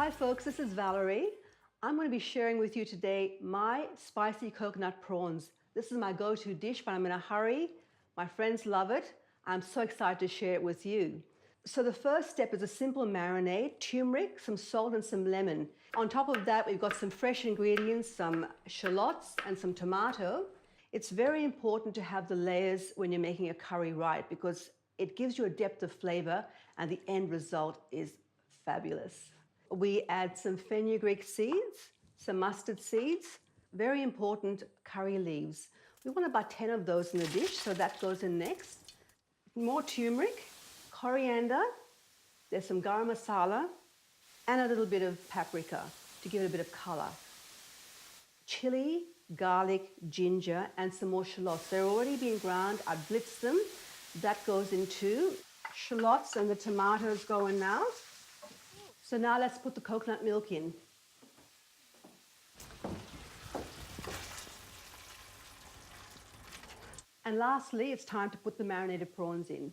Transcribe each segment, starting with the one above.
Hi folks, this is Valerie. I'm going to be sharing with you today my spicy coconut prawns. This is my go-to dish, but I'm in a hurry. My friends love it. I'm so excited to share it with you. So the first step is a simple marinade, turmeric, some salt and some lemon. On top of that, we've got some fresh ingredients, some shallots and some tomato. It's very important to have the layers when you're making a curry right because it gives you a depth of flavor and the end result is fabulous. We add some fenugreek seeds, some mustard seeds, very important curry leaves. We want about 10 of those in the dish, so that goes in next. More turmeric, coriander, there's some garam masala, and a little bit of paprika to give it a bit of color. Chili, garlic, ginger, and some more shallots. They're already been ground. I blitzed them. That goes into shallots, and the tomatoes go in now. So now let's put the coconut milk in. And lastly, it's time to put the marinated prawns in.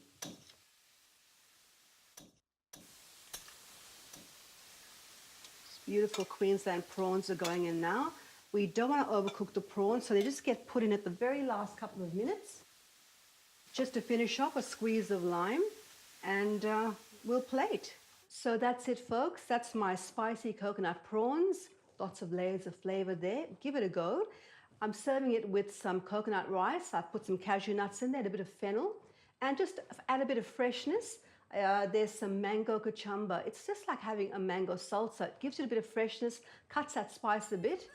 Beautiful Queensland prawns are going in now. We don't want to overcook the prawns, so they just get put in at the very last couple of minutes. Just to finish off, a squeeze of lime, and we'll plate. So that's it, folks. That's my spicy coconut prawns. Lots of layers of flavor there. Give it a go. I'm serving it with some coconut rice. I've put some cashew nuts in there, a bit of fennel, and just add a bit of freshness. There's some mango kachamba. It's just like having a mango salsa. It gives it a bit of freshness, cuts that spice a bit.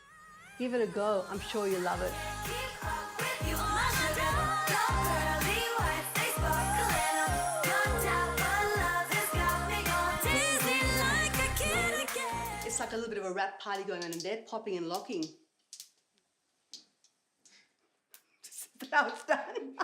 Give it a go. I'm sure you'll love it. It's like a little bit of a rat party going on in there, popping and locking. Now it's done.